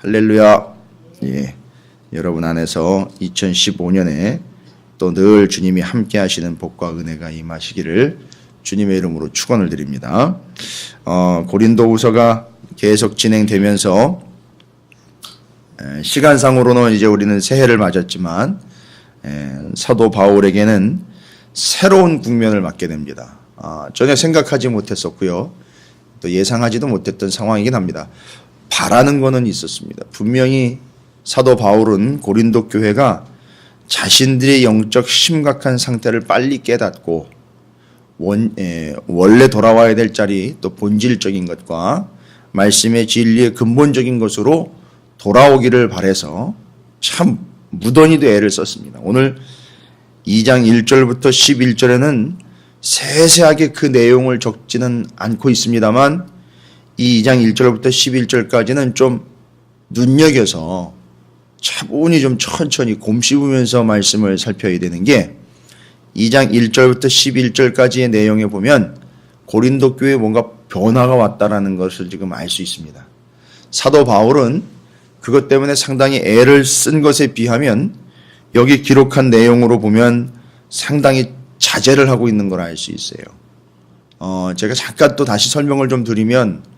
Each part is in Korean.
할렐루야. 예, 여러분 안에서 2015년에 또 늘 주님이 함께 하시는 복과 은혜가 임하시기를 주님의 이름으로 축원을 드립니다. 고린도후서가 계속 진행되면서 시간상으로는 이제 우리는 새해를 맞았지만 사도 바울에게는 새로운 국면을 맞게 됩니다. 전혀 생각하지 못했었고요. 또 예상하지도 못했던 상황이긴 합니다. 바라는 거는 있었습니다. 분명히 사도 바울은 고린도 교회가 자신들의 영적 심각한 상태를 빨리 깨닫고 원래 돌아와야 될 자리, 또 본질적인 것과 말씀의 진리의 근본적인 것으로 돌아오기를 바라서 참 무던히도 애를 썼습니다. 오늘 2장 1절부터 11절에는 세세하게 그 내용을 적지는 않고 있습니다만 이 2장 1절부터 11절까지는 좀 눈여겨서 차분히 좀 천천히 곰씹으면서 말씀을 살펴야 되는 게 2장 1절부터 11절까지의 내용에 보면 고린도 교회에 뭔가 변화가 왔다라는 것을 지금 알 수 있습니다. 사도 바울은 그것 때문에 상당히 애를 쓴 것에 비하면 여기 기록한 내용으로 보면 상당히 자제를 하고 있는 걸 알 수 있어요. 제가 잠깐 또 다시 설명을 좀 드리면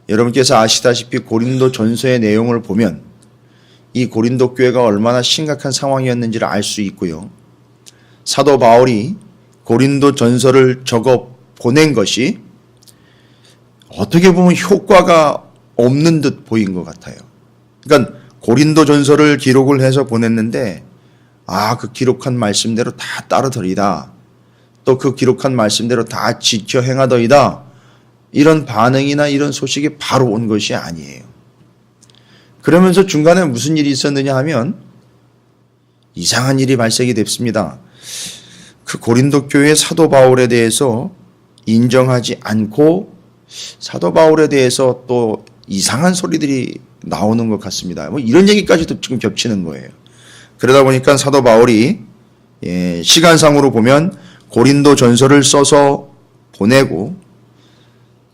여러분께서 아시다시피 고린도 전서의 내용을 보면 이 고린도 교회가 얼마나 심각한 상황이었는지를 알 수 있고요. 사도 바울이 고린도 전서를 적어 보낸 것이 어떻게 보면 효과가 없는 듯 보인 것 같아요. 그러니까 고린도 전서를 기록을 해서 보냈는데 그 기록한 말씀대로 다 따르더이다. 또 그 기록한 말씀대로 다 지켜 행하더이다. 이런 반응이나 이런 소식이 바로 온 것이 아니에요. 그러면서 중간에 무슨 일이 있었느냐 하면 이상한 일이 발생이 됐습니다. 그 고린도 교회 사도 바울에 대해서 인정하지 않고 사도 바울에 대해서 또 이상한 소리들이 나오는 것 같습니다. 뭐 이런 얘기까지도 지금 겹치는 거예요. 그러다 보니까 사도 바울이 시간상으로 보면 고린도 전서를 써서 보내고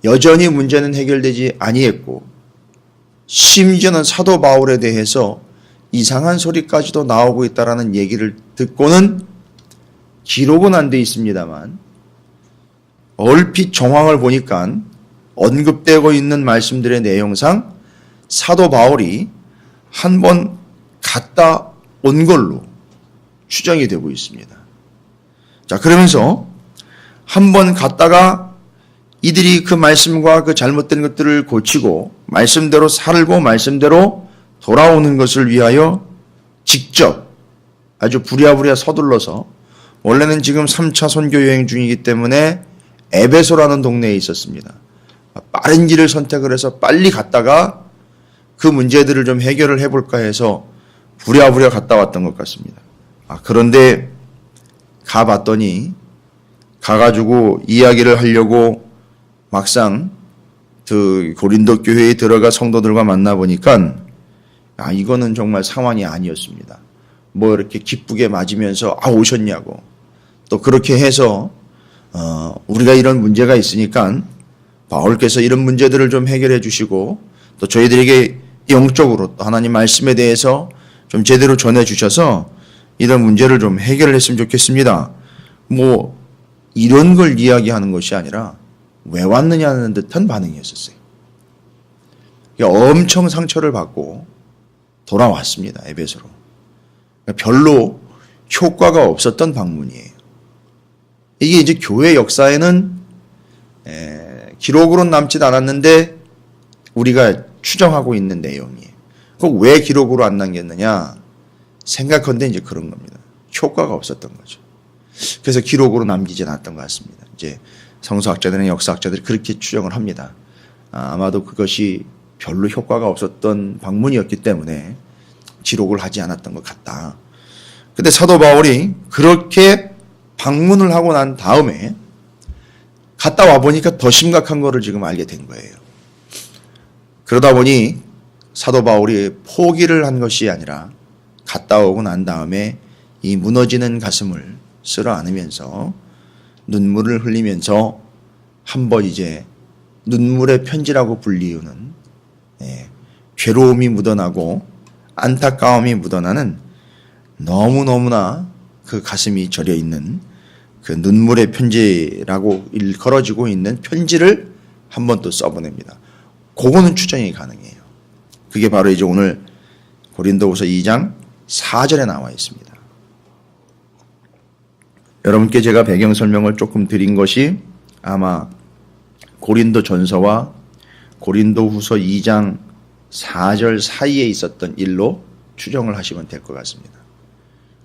여전히 문제는 해결되지 아니했고 심지어는 사도 바울에 대해서 이상한 소리까지도 나오고 있다라는 얘기를 듣고는 기록은 안 돼 있습니다만 얼핏 정황을 보니까 언급되고 있는 말씀들의 내용상 사도 바울이 한 번 갔다 온 걸로 추정이 되고 있습니다. 자, 그러면서 한 번 갔다가 이들이 그 말씀과 그 잘못된 것들을 고치고 말씀대로 살고 말씀대로 돌아오는 것을 위하여 직접 아주 부랴부랴 서둘러서 원래는 지금 3차 선교 여행 중이기 때문에 에베소라는 동네에 있었습니다. 빠른 길을 선택을 해서 빨리 갔다가 그 문제들을 좀 해결을 해볼까 해서 부랴부랴 갔다 왔던 것 같습니다. 그런데 가봤더니 가가지고 이야기를 하려고 막상 그 고린도 교회에 들어가 성도들과 만나보니까 이거는 정말 상황이 아니었습니다. 뭐 이렇게 기쁘게 맞으면서 오셨냐고 또 그렇게 해서 우리가 이런 문제가 있으니까 바울께서 이런 문제들을 좀 해결해 주시고 또 저희들에게 영적으로 또 하나님 말씀에 대해서 좀 제대로 전해 주셔서 이런 문제를 좀 해결했으면 좋겠습니다. 뭐 이런 걸 이야기하는 것이 아니라 왜 왔느냐는 듯한 반응이었었어요. 엄청 상처를 받고 돌아왔습니다. 에베소로. 별로 효과가 없었던 방문이에요. 이게 이제 교회 역사에는 기록으로는 남지 않았는데 우리가 추정하고 있는 내용이에요. 그거 왜 기록으로 안 남겼느냐? 생각컨대 이제 그런 겁니다. 효과가 없었던 거죠. 그래서 기록으로 남기지 않았던 것 같습니다. 이제 성서학자들이나 역사학자들이 그렇게 추정을 합니다. 아마도 그것이 별로 효과가 없었던 방문이었기 때문에 기록을 하지 않았던 것 같다. 근데 사도 바울이 그렇게 방문을 하고 난 다음에 갔다 와 보니까 더 심각한 거를 지금 알게 된 거예요. 그러다 보니 사도 바울이 포기를 한 것이 아니라 갔다 오고 난 다음에 이 무너지는 가슴을 쓸어 안으면서 눈물을 흘리면서 한번 이제 눈물의 편지라고 불리우는 괴로움이 묻어나고 안타까움이 묻어나는 너무너무나 그 가슴이 저려 있는 그 눈물의 편지라고 일컬어지고 있는 편지를 한 번 또 써보냅니다. 그거는 추정이 가능해요. 그게 바로 이제 오늘 고린도후서 2장 4절에 나와 있습니다. 여러분께 제가 배경 설명을 조금 드린 것이 아마 고린도전서와 고린도후서 2장 4절 사이에 있었던 일로 추정을 하시면 될 것 같습니다.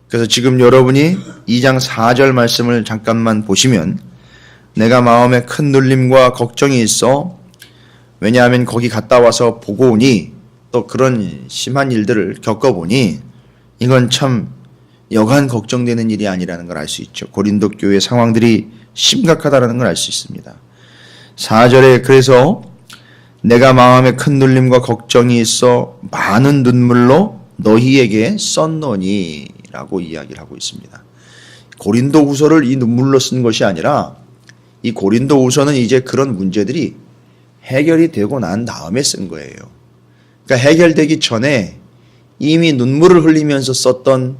그래서 지금 여러분이 2장 4절 말씀을 잠깐만 보시면 내가 마음에 큰 눌림과 걱정이 있어 왜냐하면 거기 갔다 와서 보고 오니 또 그런 심한 일들을 겪어보니 이건 참 여간 걱정되는 일이 아니라는 걸 알 수 있죠. 고린도 교회 상황들이 심각하다는 걸 알 수 있습니다. 4절에 그래서 내가 마음에 큰 눌림과 걱정이 있어 많은 눈물로 너희에게 썼노니 라고 이야기를 하고 있습니다. 고린도 후서를 이 눈물로 쓴 것이 아니라 이 고린도 후서는 이제 그런 문제들이 해결이 되고 난 다음에 쓴 거예요. 그러니까 해결되기 전에 이미 눈물을 흘리면서 썼던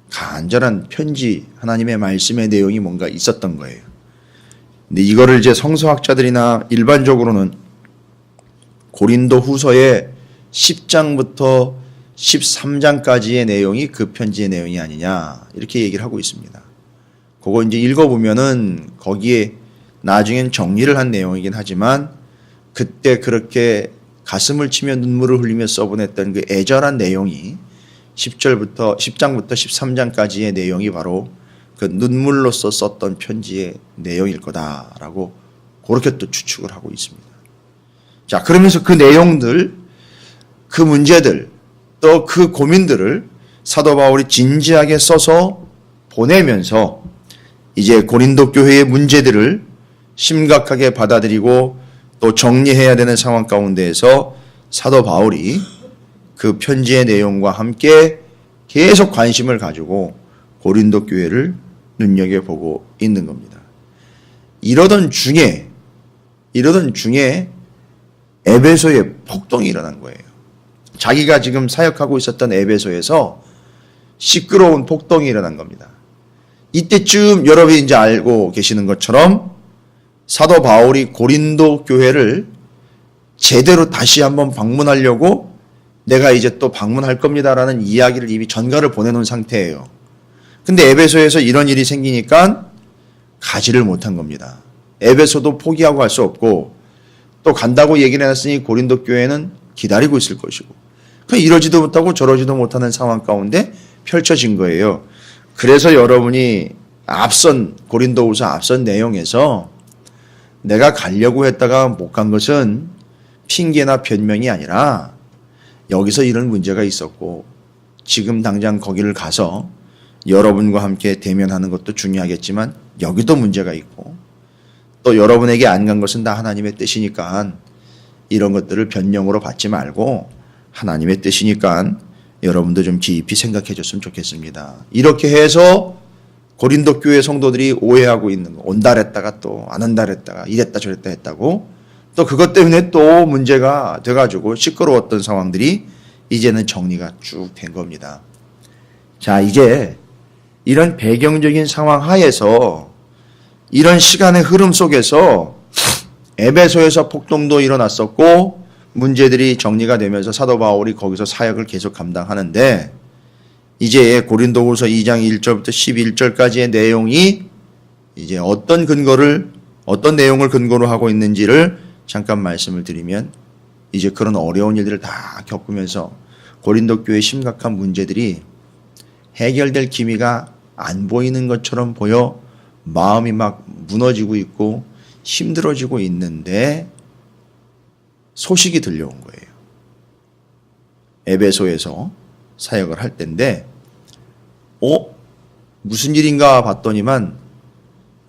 간절한 편지, 하나님의 말씀의 내용이 뭔가 있었던 거예요. 근데 이거를 이제 성서학자들이나 일반적으로는 고린도 후서의 10장부터 13장까지의 내용이 그 편지의 내용이 아니냐 이렇게 얘기를 하고 있습니다. 그거 이제 읽어보면은 거기에 나중엔 정리를 한 내용이긴 하지만 그때 그렇게 가슴을 치며 눈물을 흘리며 써보냈던 그 애절한 내용이 10장부터 13장까지의 내용이 바로 그 눈물로써 썼던 편지의 내용일 거다라고 그렇게 또 추측을 하고 있습니다. 자, 그러면서 그 내용들, 그 문제들, 또 그 고민들을 사도 바울이 진지하게 써서 보내면서 이제 고린도 교회의 문제들을 심각하게 받아들이고 또 정리해야 되는 상황 가운데에서 사도 바울이 그 편지의 내용과 함께 계속 관심을 가지고 고린도 교회를 눈여겨보고 있는 겁니다. 이러던 중에 에베소에 폭동이 일어난 거예요. 자기가 지금 사역하고 있었던 에베소에서 시끄러운 폭동이 일어난 겁니다. 이때쯤 여러분이 이제 알고 계시는 것처럼 사도 바울이 고린도 교회를 제대로 다시 한번 방문하려고 내가 이제 또 방문할 겁니다라는 이야기를 이미 전가를 보내놓은 상태예요. 근데 에베소에서 이런 일이 생기니까 가지를 못한 겁니다. 에베소도 포기하고 할 수 없고 또 간다고 얘기를 해놨으니 고린도 교회는 기다리고 있을 것이고 이러지도 못하고 저러지도 못하는 상황 가운데 펼쳐진 거예요. 그래서 여러분이 앞선 고린도후서 앞선 내용에서 내가 가려고 했다가 못 간 것은 핑계나 변명이 아니라 여기서 이런 문제가 있었고 지금 당장 거기를 가서 여러분과 함께 대면하는 것도 중요하겠지만 여기도 문제가 있고 또 여러분에게 안 간 것은 다 하나님의 뜻이니까 이런 것들을 변명으로 받지 말고 하나님의 뜻이니까 여러분도 좀 깊이 생각해 줬으면 좋겠습니다. 이렇게 해서 고린도 교회 성도들이 오해하고 있는 거, 온다 그랬다가 또 안 온다 그랬다가 이랬다 저랬다 했다고 또 그것 때문에 또 문제가 돼가지고 시끄러웠던 상황들이 이제는 정리가 쭉 된 겁니다. 자, 이제 이런 배경적인 상황 하에서 이런 시간의 흐름 속에서 에베소에서 폭동도 일어났었고 문제들이 정리가 되면서 사도 바울이 거기서 사역을 계속 감당하는데 이제 고린도후서 2장 1절부터 11절까지의 내용이 이제 어떤 내용을 근거로 하고 있는지를 잠깐 말씀을 드리면 이제 그런 어려운 일들을 다 겪으면서 고린도 교회의 심각한 문제들이 해결될 기미가 안 보이는 것처럼 보여 마음이 막 무너지고 있고 힘들어지고 있는데 소식이 들려온 거예요. 에베소에서 사역을 할 때인데 무슨 일인가 봤더니만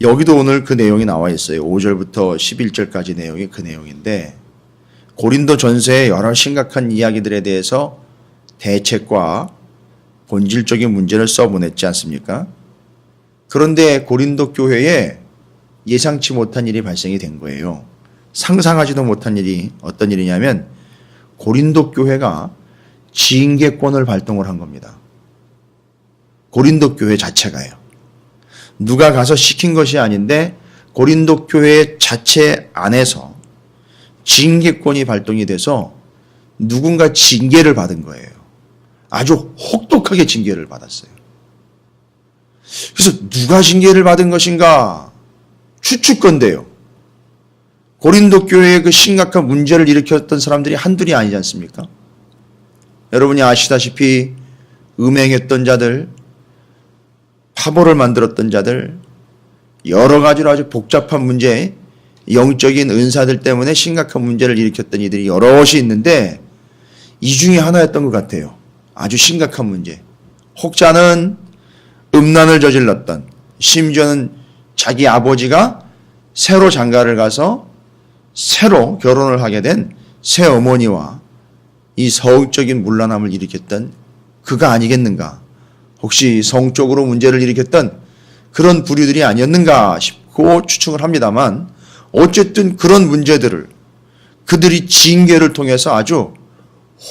여기도 오늘 그 내용이 나와 있어요. 5절부터 11절까지 내용이 그 내용인데 고린도 전서의 여러 심각한 이야기들에 대해서 대책과 본질적인 문제를 써보냈지 않습니까? 그런데 고린도 교회에 예상치 못한 일이 발생이 된 거예요. 상상하지도 못한 일이 어떤 일이냐면 고린도 교회가 징계권을 발동을 한 겁니다. 고린도 교회 자체가요. 누가 가서 시킨 것이 아닌데 고린도 교회 자체 안에서 징계권이 발동이 돼서 누군가 징계를 받은 거예요. 아주 혹독하게 징계를 받았어요. 그래서 누가 징계를 받은 것인가? 추측건데요. 고린도 교회의 그 심각한 문제를 일으켰던 사람들이 한둘이 아니지 않습니까? 여러분이 아시다시피 음행했던 자들, 파벌을 만들었던 자들, 여러 가지로 아주 복잡한 문제, 영적인 은사들 때문에 심각한 문제를 일으켰던 이들이 여럿이 있는데 이 중에 하나였던 것 같아요. 아주 심각한 문제. 혹자는 음란을 저질렀던, 심지어는 자기 아버지가 새로 장가를 가서 새로 결혼을 하게 된 새어머니와 이 성적인 문란함을 일으켰던 그가 아니겠는가? 혹시 성적으로 문제를 일으켰던 그런 부류들이 아니었는가 싶고 추측을 합니다만 어쨌든 그런 문제들을 그들이 징계를 통해서 아주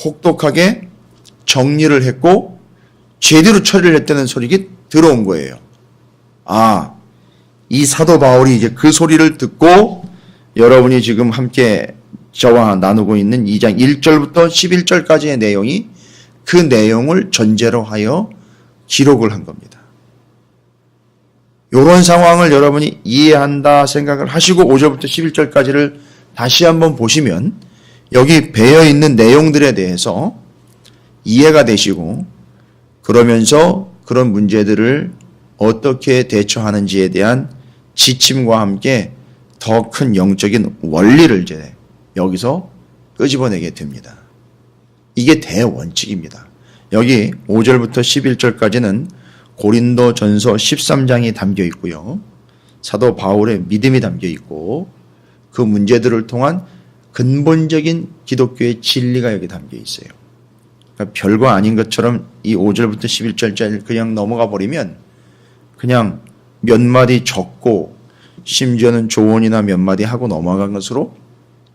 혹독하게 정리를 했고 제대로 처리를 했다는 소리가 들어온 거예요. 아, 이 사도 바울이 이제 그 소리를 듣고 여러분이 지금 함께 저와 나누고 있는 2장 1절부터 11절까지의 내용이 그 내용을 전제로 하여 기록을 한 겁니다. 이런 상황을 여러분이 이해한다 생각을 하시고 5절부터 11절까지를 다시 한번 보시면 여기 배어 있는 내용들에 대해서 이해가 되시고 그러면서 그런 문제들을 어떻게 대처하는지에 대한 지침과 함께 더 큰 영적인 원리를 이제 여기서 끄집어내게 됩니다. 이게 대원칙입니다. 여기 5절부터 11절까지는 고린도 전서 13장이 담겨 있고요. 사도 바울의 믿음이 담겨 있고 그 문제들을 통한 근본적인 기독교의 진리가 여기 담겨 있어요. 그러니까 별거 아닌 것처럼 이 5절부터 11절짜리 그냥 넘어가 버리면 그냥 몇 마디 적고 심지어는 조언이나 몇 마디 하고 넘어간 것으로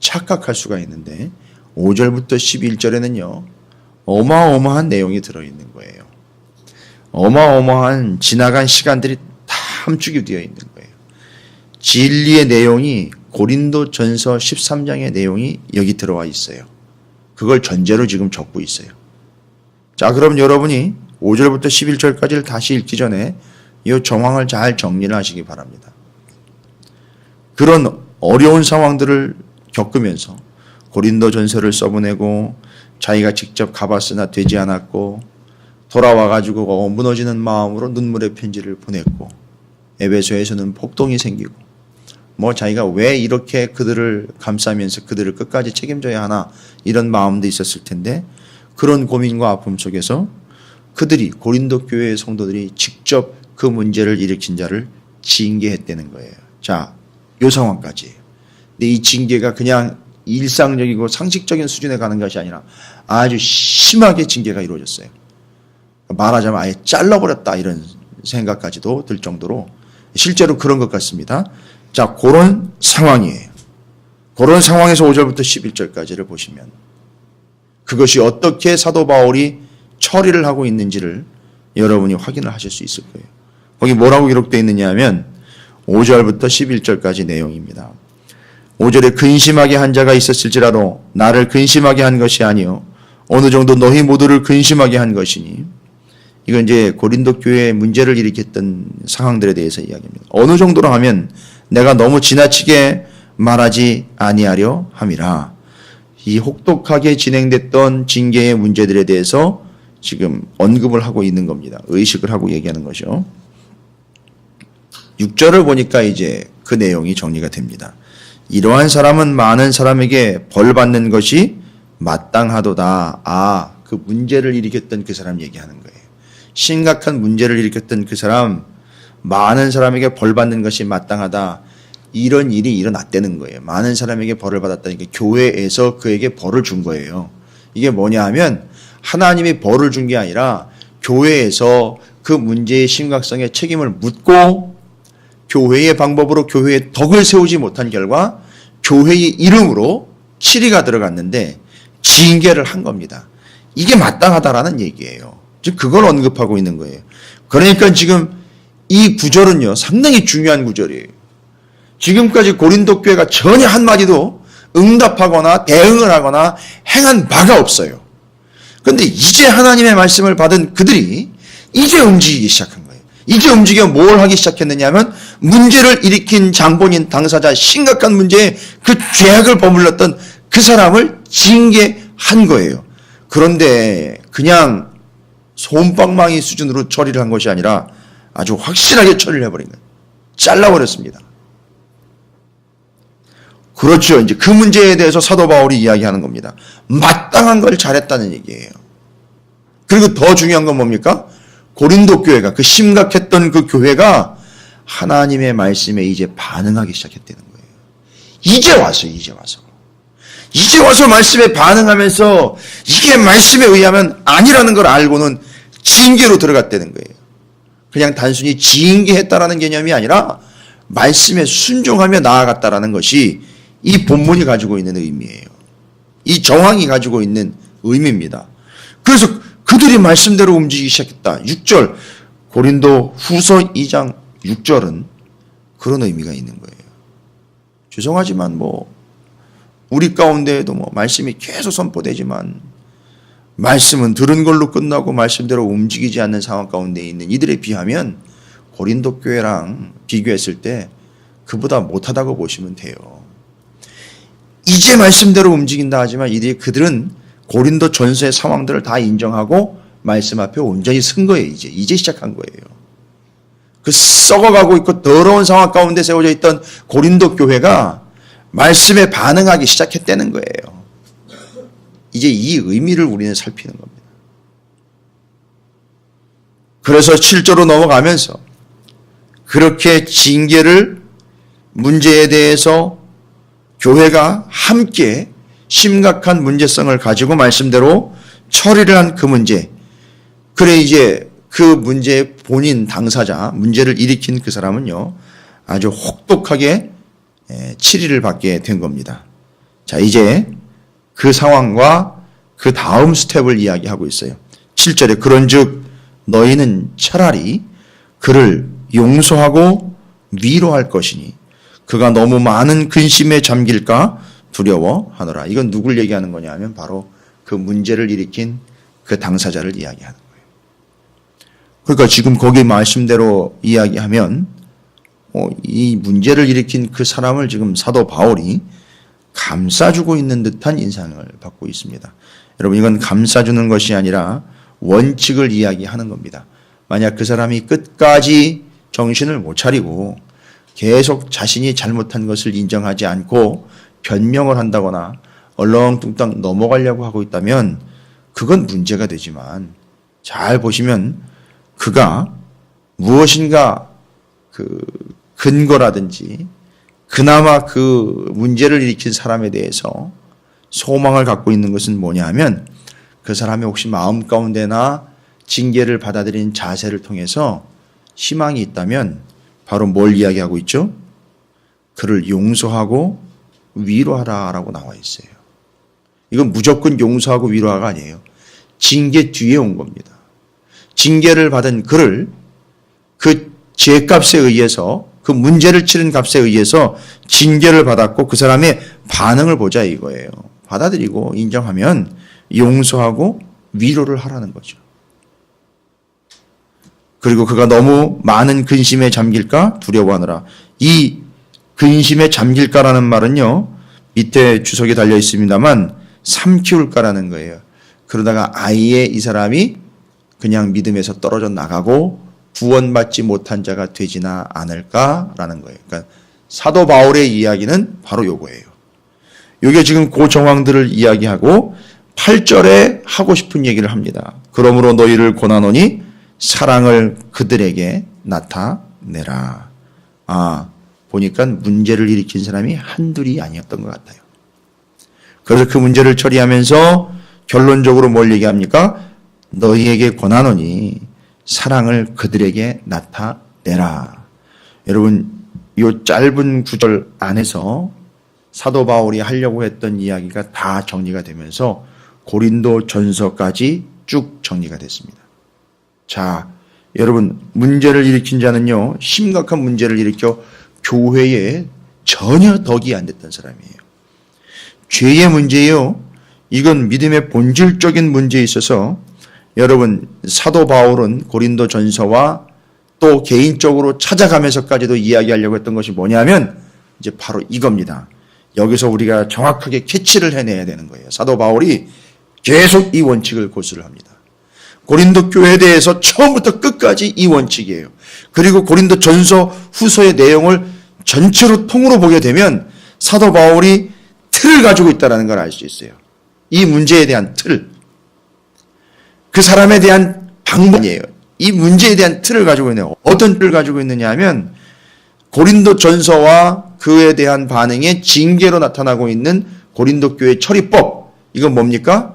착각할 수가 있는데 5절부터 11절에는요. 어마어마한 내용이 들어있는 거예요. 어마어마한 지나간 시간들이 다 함축이 되어 있는 거예요. 진리의 내용이 고린도 전서 13장의 내용이 여기 들어와 있어요. 그걸 전제로 지금 적고 있어요. 자, 그럼 여러분이 5절부터 11절까지를 다시 읽기 전에 이 정황을 잘 정리를 하시기 바랍니다. 그런 어려운 상황들을 겪으면서 고린도 전서를 써보내고 자기가 직접 가봤으나 되지 않았고 돌아와가지고 무너지는 마음으로 눈물의 편지를 보냈고 에베소에서는 폭동이 생기고 뭐 자기가 왜 이렇게 그들을 감싸면서 그들을 끝까지 책임져야 하나 이런 마음도 있었을 텐데 그런 고민과 아픔 속에서 그들이 고린도 교회의 성도들이 직접 그 문제를 일으킨 자를 징계했다는 거예요. 자, 이 상황까지. 근데 이 징계가 그냥 일상적이고 상식적인 수준에 가는 것이 아니라 아주 심하게 징계가 이루어졌어요. 말하자면 아예 잘라버렸다 이런 생각까지도 들 정도로 실제로 그런 것 같습니다. 자, 그런 상황이에요. 그런 상황에서 5절부터 11절까지를 보시면 그것이 어떻게 사도 바울이 처리를 하고 있는지를 여러분이 확인을 하실 수 있을 거예요. 거기 뭐라고 기록되어 있느냐 하면 5절부터 11절까지 내용입니다. 5절에 근심하게 한 자가 있었을지라도 나를 근심하게 한 것이 아니요 어느 정도 너희 모두를 근심하게 한 것이니 이건 이제 고린도 교회에 문제를 일으켰던 상황들에 대해서 이야기합니다. 어느 정도로 하면 내가 너무 지나치게 말하지 아니하려 함이라. 이 혹독하게 진행됐던 징계의 문제들에 대해서 지금 언급을 하고 있는 겁니다. 의식을 하고 얘기하는 거죠. 6절을 보니까 이제 그 내용이 정리가 됩니다. 이러한 사람은 많은 사람에게 벌 받는 것이 마땅하도다. 아, 그 문제를 일으켰던 그 사람 얘기하는 거예요. 심각한 문제를 일으켰던 그 사람, 많은 사람에게 벌 받는 것이 마땅하다. 이런 일이 일어났다는 거예요. 많은 사람에게 벌을 받았다니까 교회에서 그에게 벌을 준 거예요. 이게 뭐냐 하면 하나님이 벌을 준 게 아니라 교회에서 그 문제의 심각성에 책임을 묻고 교회의 방법으로 교회의 덕을 세우지 못한 결과 교회의 이름으로 치리가 들어갔는데 징계를 한 겁니다. 이게 마땅하다라는 얘기예요. 즉 그걸 언급하고 있는 거예요. 그러니까 지금 이 구절은요 상당히 중요한 구절이에요. 지금까지 고린도 교회가 전혀 한마디도 응답하거나 대응을 하거나 행한 바가 없어요. 그런데 이제 하나님의 말씀을 받은 그들이 이제 움직이기 시작한 거예요. 이제 움직여 뭘 하기 시작했느냐 하면 문제를 일으킨 장본인 당사자, 심각한 문제에 그 죄악을 버물렀던 그 사람을 징계한 거예요. 그런데 그냥 솜방망이 수준으로 처리를 한 것이 아니라 아주 확실하게 처리를 해버린 거예요. 잘라버렸습니다. 그렇죠. 이제 그 문제에 대해서 사도 바울이 이야기하는 겁니다. 마땅한 걸 잘했다는 얘기예요. 그리고 더 중요한 건 뭡니까? 고린도 교회가, 그 심각했던 그 교회가 하나님의 말씀에 이제 반응하기 시작했다는 거예요. 이제 와서 말씀에 반응하면서 이게 말씀에 의하면 아니라는 걸 알고는 징계로 들어갔다는 거예요. 그냥 단순히 징계했다라는 개념이 아니라 말씀에 순종하며 나아갔다라는 것이 이 본문이 가지고 있는 의미예요. 이 정황이 가지고 있는 의미입니다. 그래서 그들이 말씀대로 움직이기 시작했다. 6절 고린도 후서 2장 6절은 그런 의미가 있는 거예요. 죄송하지만 우리 가운데에도 말씀이 계속 선포되지만 말씀은 들은 걸로 끝나고 말씀대로 움직이지 않는 상황 가운데 있는 이들에 비하면 고린도 교회랑 비교했을 때 그보다 못하다고 보시면 돼요. 이제 말씀대로 움직인다 하지만 그들은 고린도 전서의 상황들을 다 인정하고 말씀 앞에 온전히 선 거예요. 이제 시작한 거예요. 그 썩어가고 있고 더러운 상황 가운데 세워져 있던 고린도 교회가 말씀에 반응하기 시작했다는 거예요. 이제 이 의미를 우리는 살피는 겁니다. 그래서 7절로 넘어가면서 그렇게 징계를 문제에 대해서 교회가 함께 심각한 문제성을 가지고 말씀대로 처리를 한 그 문제. 그래 이제 그 문제의 본인 당사자, 문제를 일으킨 그 사람은요 아주 혹독하게 치리를 받게 된 겁니다. 자, 이제 그 상황과 그 다음 스텝을 이야기하고 있어요. 7절에 그런즉 너희는 차라리 그를 용서하고 위로할 것이니 그가 너무 많은 근심에 잠길까 두려워하노라. 이건 누굴 얘기하는 거냐 하면 바로 그 문제를 일으킨 그 당사자를 이야기하는 거예요. 그러니까 지금 거기 말씀대로 이야기하면 이 문제를 일으킨 그 사람을 지금 사도 바울이 감싸주고 있는 듯한 인상을 받고 있습니다. 여러분 이건 감싸주는 것이 아니라 원칙을 이야기하는 겁니다. 만약 그 사람이 끝까지 정신을 못 차리고 계속 자신이 잘못한 것을 인정하지 않고 변명을 한다거나 얼렁뚱땅 넘어가려고 하고 있다면 그건 문제가 되지만 잘 보시면 그가 무엇인가 그 근거라든지 그나마 그 문제를 일으킨 사람에 대해서 소망을 갖고 있는 것은 뭐냐 하면 그 사람의 혹시 마음 가운데나 징계를 받아들이는 자세를 통해서 희망이 있다면 바로 뭘 이야기하고 있죠? 그를 용서하고 위로하라라고 나와 있어요. 이건 무조건 용서하고 위로하가 아니에요. 징계 뒤에 온 겁니다. 징계를 받은 그를 그 죄값에 의해서 그 문제를 치른 값에 의해서 징계를 받았고 그 사람의 반응을 보자 이거예요. 받아들이고 인정하면 용서하고 위로를 하라는 거죠. 그리고 그가 너무 많은 근심에 잠길까 두려워하느라. 이 근심에 잠길까라는 말은요 밑에 주석에 달려 있습니다만 삼키울까라는 거예요. 그러다가 아예 이 사람이 그냥 믿음에서 떨어져 나가고 구원받지 못한 자가 되지나 않을까라는 거예요. 그러니까 사도 바울의 이야기는 바로 요거예요. 요게 지금 그 정황들을 이야기하고 8절에 하고 싶은 얘기를 합니다. 그러므로 너희를 권하노니 사랑을 그들에게 나타내라. 보니까 문제를 일으킨 사람이 한둘이 아니었던 것 같아요. 그래서 그 문제를 처리하면서 결론적으로 뭘 얘기합니까? 너희에게 권하노니 사랑을 그들에게 나타내라. 여러분 이 짧은 구절 안에서 사도 바울이 하려고 했던 이야기가 다 정리가 되면서 고린도 전서까지 쭉 정리가 됐습니다. 자, 여러분, 문제를 일으킨 자는요, 심각한 문제를 일으켜 교회에 전혀 덕이 안 됐던 사람이에요. 죄의 문제예요. 이건 믿음의 본질적인 문제에 있어서 여러분, 사도 바울은 고린도 전서와 또 개인적으로 찾아가면서까지도 이야기하려고 했던 것이 뭐냐면 이제 바로 이겁니다. 여기서 우리가 정확하게 캐치를 해내야 되는 거예요. 사도 바울이 계속 이 원칙을 고수를 합니다. 고린도 교회에 대해서 처음부터 끝까지 이 원칙이에요. 그리고 고린도 전서 후서의 내용을 전체로 통으로 보게 되면 사도 바울이 틀을 가지고 있다는 걸 알 수 있어요. 이 문제에 대한 틀. 그 사람에 대한 방법이에요. 이 문제에 대한 틀을 가지고 있네요. 어떤 틀을 가지고 있느냐 하면 고린도 전서와 그에 대한 반응의 징계로 나타나고 있는 고린도 교회 처리법. 이건 뭡니까?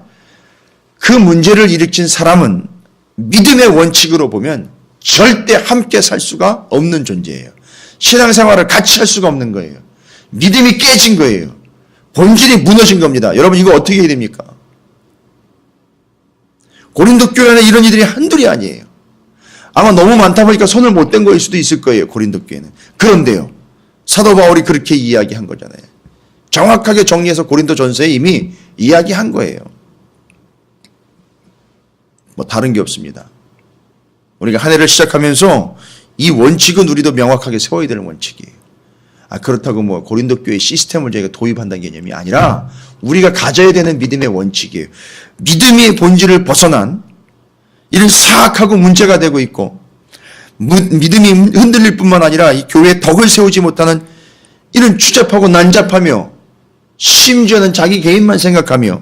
그 문제를 일으킨 사람은 믿음의 원칙으로 보면 절대 함께 살 수가 없는 존재예요. 신앙생활을 같이 할 수가 없는 거예요. 믿음이 깨진 거예요. 본질이 무너진 겁니다. 여러분 이거 어떻게 해야 됩니까? 고린도 교회 안에 이런 이들이 한둘이 아니에요. 아마 너무 많다 보니까 손을 못 댄 거일 수도 있을 거예요. 고린도 교회는. 그런데요. 사도 바울이 그렇게 이야기한 거잖아요. 정확하게 정리해서 고린도 전서에 이미 이야기한 거예요. 뭐 다른 게 없습니다. 우리가 한 해를 시작하면서 이 원칙은 우리도 명확하게 세워야 되는 원칙이에요. 그렇다고 뭐 고린도 교회 시스템을 저희가 도입한다는 개념이 아니라 우리가 가져야 되는 믿음의 원칙이에요. 믿음의 본질을 벗어난 이런 사악하고 문제가 되고 있고 믿음이 흔들릴 뿐만 아니라 이 교회에 덕을 세우지 못하는 이런 추잡하고 난잡하며 심지어는 자기 개인만 생각하며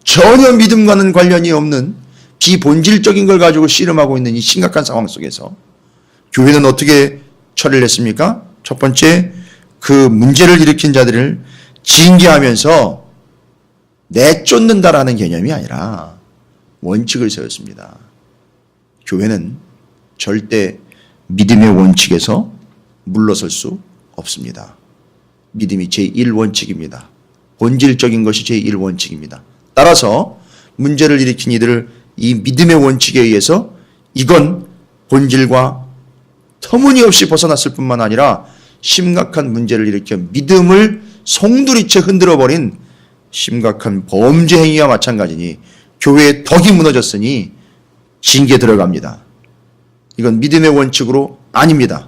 전혀 믿음과는 관련이 없는 비본질적인 걸 가지고 씨름하고 있는 이 심각한 상황 속에서 교회는 어떻게 처리를 했습니까? 첫 번째, 그 문제를 일으킨 자들을 징계하면서 내쫓는다라는 개념이 아니라 원칙을 세웠습니다. 교회는 절대 믿음의 원칙에서 물러설 수 없습니다. 믿음이 제1원칙입니다. 본질적인 것이 제1원칙입니다. 따라서 문제를 일으킨 이들을 이 믿음의 원칙에 의해서 이건 본질과 터무니없이 벗어났을 뿐만 아니라 심각한 문제를 일으켜 믿음을 송두리째 흔들어버린 심각한 범죄 행위와 마찬가지니 교회의 덕이 무너졌으니 징계 들어갑니다. 이건 믿음의 원칙으로 아닙니다.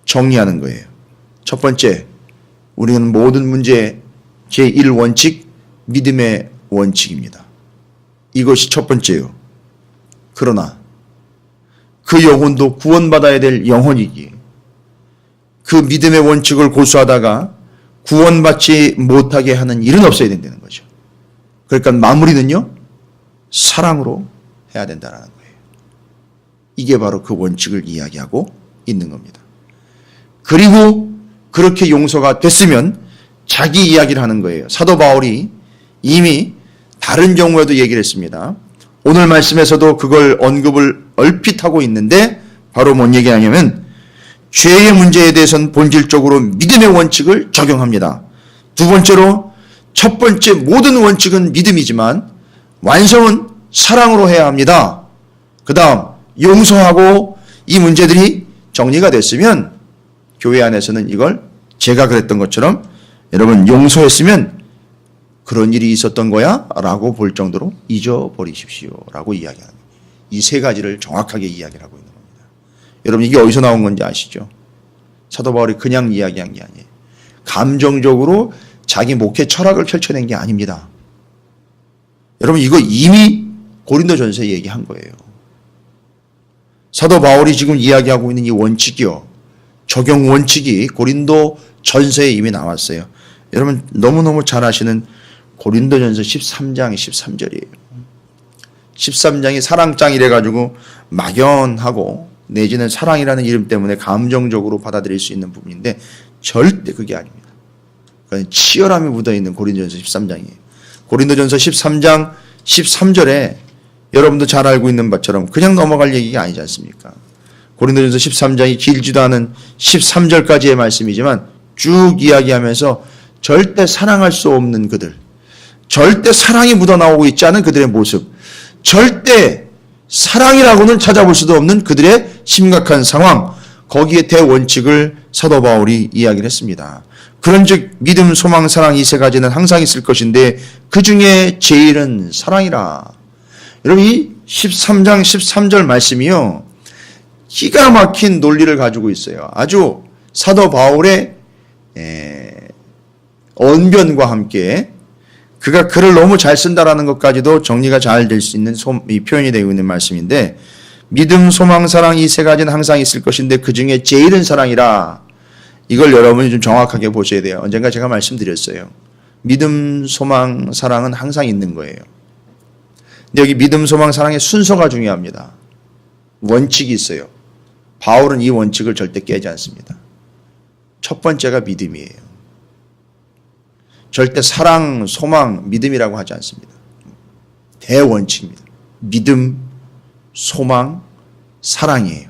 정리하는 거예요. 첫 번째, 우리는 모든 문제의 제1원칙, 믿음의 원칙입니다. 이것이 첫 번째요. 그러나 그 영혼도 구원받아야 될 영혼이기에 그 믿음의 원칙을 고수하다가 구원받지 못하게 하는 일은 없어야 된다는 거죠. 그러니까 마무리는요, 사랑으로 해야 된다는 거예요. 이게 바로 그 원칙을 이야기하고 있는 겁니다. 그리고 그렇게 용서가 됐으면 자기 이야기를 하는 거예요. 사도 바울이 이미 다른 경우에도 얘기를 했습니다. 오늘 말씀에서도 그걸 언급을 얼핏 하고 있는데 바로 뭔 얘기하냐면 죄의 문제에 대해서는 본질적으로 믿음의 원칙을 적용합니다. 두 번째로 첫 번째 모든 원칙은 믿음이지만 완성은 사랑으로 해야 합니다. 그 다음 용서하고 이 문제들이 정리가 됐으면 교회 안에서는 이걸 제가 그랬던 것처럼 여러분 용서했으면 그런 일이 있었던 거야? 라고 볼 정도로 잊어버리십시오. 라고 이야기하는 거예요. 이 세 가지를 정확하게 이야기를 하고 있는 겁니다. 여러분 이게 어디서 나온 건지 아시죠? 사도 바울이 그냥 이야기한 게 아니에요. 감정적으로 자기 목회 철학을 펼쳐낸 게 아닙니다. 여러분 이거 이미 고린도전서에 얘기한 거예요. 사도 바울이 지금 이야기하고 있는 이 원칙이요. 적용 원칙이 고린도 전서에 이미 나왔어요. 여러분 너무너무 잘 아시는 고린도전서 13장 13절이에요. 13장이 사랑장이래 가지고 막연하고 내지는 사랑이라는 이름 때문에 감정적으로 받아들일 수 있는 부분인데 절대 그게 아닙니다. 그러니까 치열함이 묻어있는 고린도전서 13장이에요. 고린도전서 13장 13절에 여러분도 잘 알고 있는 것처럼 그냥 넘어갈 얘기가 아니지 않습니까? 고린도전서 13장이 길지도 않은 13절까지의 말씀이지만 쭉 이야기하면서 절대 사랑할 수 없는 그들, 절대 사랑이 묻어나오고 있지 않은 그들의 모습, 절대 사랑이라고는 찾아볼 수도 없는 그들의 심각한 상황, 거기에 대원칙을 사도 바울이 이야기를 했습니다. 그런즉 믿음, 소망, 사랑 이 세 가지는 항상 있을 것인데 그 중에 제일은 사랑이라. 여러분 이 13장 13절 말씀이요, 기가 막힌 논리를 가지고 있어요. 아주 사도 바울의 언변과 함께 그가 글을 너무 잘 쓴다라는 것까지도 정리가 잘 될 수 있는 이 표현이 되고 있는 말씀인데, 믿음, 소망, 사랑 이 세 가지는 항상 있을 것인데 그 중에 제일은 사랑이라. 이걸 여러분이 좀 정확하게 보셔야 돼요. 언젠가 제가 말씀드렸어요. 믿음, 소망, 사랑은 항상 있는 거예요. 근데 여기 믿음, 소망, 사랑의 순서가 중요합니다. 원칙이 있어요. 바울은 이 원칙을 절대 깨지 않습니다. 첫 번째가 믿음이에요. 절대 사랑, 소망, 믿음이라고 하지 않습니다. 대원칙입니다. 믿음, 소망, 사랑이에요.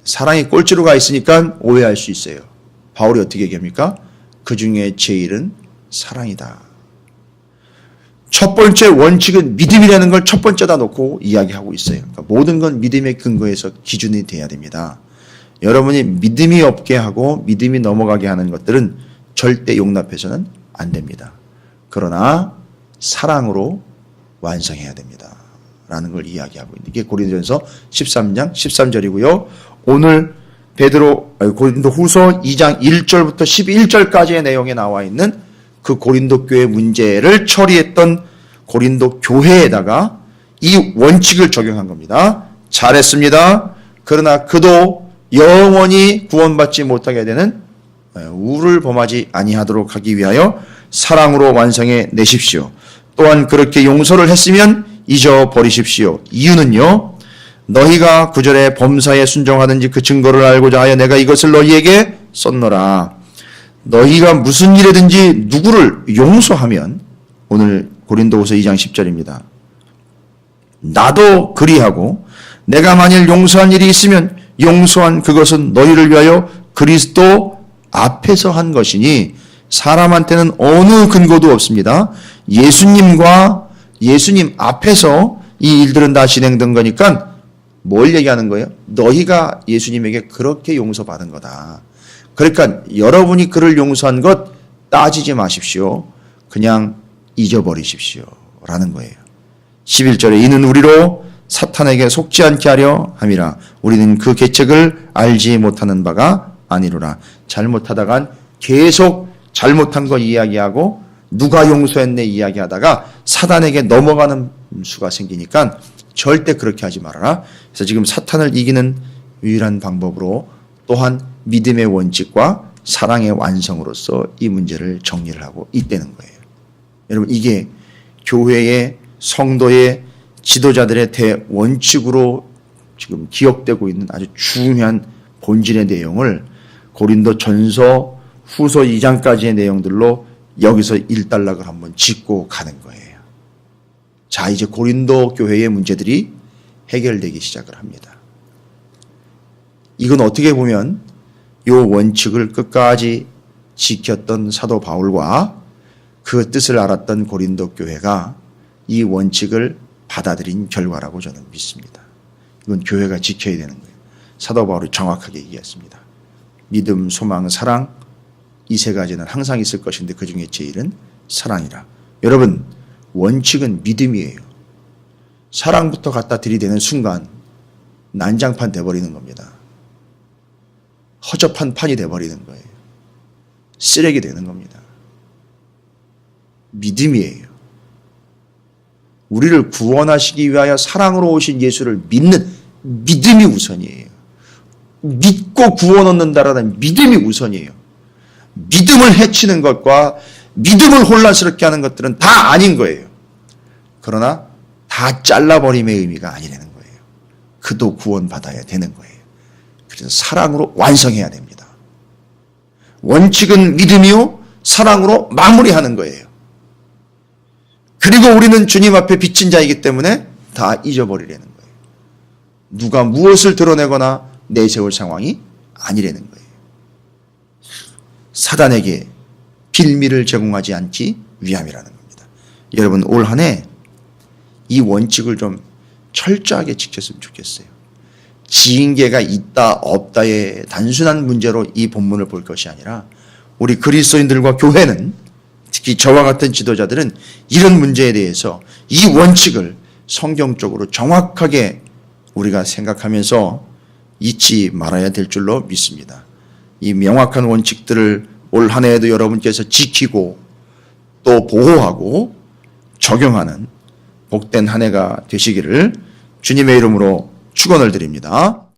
사랑이 꼴찌로 가 있으니까 오해할 수 있어요. 바울이 어떻게 얘기합니까? 그 중에 제일은 사랑이다. 첫 번째 원칙은 믿음이라는 걸 첫 번째다 놓고 이야기하고 있어요. 그러니까 모든 건 믿음의 근거에서 기준이 돼야 됩니다. 여러분이 믿음이 없게 하고 믿음이 넘어가게 하는 것들은 절대 용납해서는 안 됩니다. 그러나 사랑으로 완성해야 됩니다. 라는 걸 이야기하고 있는 게 고린도전서 13장 13절이고요. 오늘 고린도 후서 2장 1절부터 11절까지의 내용에 나와 있는 그 고린도 교회 문제를 처리했던 고린도 교회에다가 이 원칙을 적용한 겁니다. 잘했습니다. 그러나 그도 영원히 구원받지 못하게 되는 우를 범하지 아니하도록 하기 위하여 사랑으로 완성해 내십시오. 또한 그렇게 용서를 했으면 잊어버리십시오. 이유는요, 너희가 구절에 범사에 순종하든지 그 증거를 알고자 하여 내가 이것을 너희에게 썼노라. 너희가 무슨 일이든지 누구를 용서하면, 오늘 고린도후서 2장 10절입니다. 나도 그리하고 내가 만일 용서한 일이 있으면 용서한 그것은 너희를 위하여 그리스도 앞에서 한 것이니 사람한테는 어느 근거도 없습니다. 예수님 앞에서 이 일들은 다 진행된 거니까 뭘 얘기하는 거예요? 너희가 예수님에게 그렇게 용서받은 거다. 그러니까 여러분이 그를 용서한 것 따지지 마십시오. 그냥 잊어버리십시오. 라는 거예요. 11절에 이는 우리로 사탄에게 속지 않게 하려 함이라. 우리는 그 계책을 알지 못하는 바가 아니로라. 잘못하다간 계속 잘못한 거 이야기하고 누가 용서했네 이야기하다가 사단에게 넘어가는 수가 생기니까 절대 그렇게 하지 말아라. 그래서 지금 사탄을 이기는 유일한 방법으로 또한 믿음의 원칙과 사랑의 완성으로서 이 문제를 정리를 하고 있다는 거예요. 여러분 이게 교회의 성도의 지도자들의 대원칙으로 지금 기억되고 있는 아주 중요한 본질의 내용을 고린도 전서 후서 2장까지의 내용들로 여기서 일단락을 한번 짚고 가는 거예요. 자, 이제 고린도 교회의 문제들이 해결되기 시작을 합니다. 이건 어떻게 보면 이 원칙을 끝까지 지켰던 사도 바울과 그 뜻을 알았던 고린도 교회가 이 원칙을 받아들인 결과라고 저는 믿습니다. 이건 교회가 지켜야 되는 거예요. 사도 바울이 정확하게 얘기했습니다. 믿음, 소망, 사랑 이 세 가지는 항상 있을 것인데 그 중에 제일은 사랑이라. 여러분 원칙은 믿음이에요. 사랑부터 갖다 들이대는 순간 난장판 돼버리는 겁니다. 허접한 판이 돼버리는 거예요. 쓰레기 되는 겁니다. 믿음이에요. 우리를 구원하시기 위하여 사랑으로 오신 예수를 믿는 믿음이 우선이에요. 믿고 구원 얻는다라는 믿음이 우선이에요. 믿음을 해치는 것과 믿음을 혼란스럽게 하는 것들은 다 아닌 거예요. 그러나 다 잘라버림의 의미가 아니라는 거예요. 그도 구원받아야 되는 거예요. 그래서 사랑으로 완성해야 됩니다. 원칙은 믿음이요, 사랑으로 마무리하는 거예요. 그리고 우리는 주님 앞에 빚진 자이기 때문에 다 잊어버리려는 거예요. 누가 무엇을 드러내거나 내세울 상황이 아니라는 거예요. 사단에게 빌미를 제공하지 않기 위함이라는 겁니다. 여러분 올 한 해 이 원칙을 좀 철저하게 지켰으면 좋겠어요. 지인계가 있다 없다의 단순한 문제로 이 본문을 볼 것이 아니라 우리 그리스도인들과 교회는, 특히 저와 같은 지도자들은 이런 문제에 대해서 이 원칙을 성경적으로 정확하게 우리가 생각하면서 잊지 말아야 될 줄로 믿습니다. 이 명확한 원칙들을 올 한 해에도 여러분께서 지키고 또 보호하고 적용하는 복된 한 해가 되시기를 주님의 이름으로 축원을 드립니다.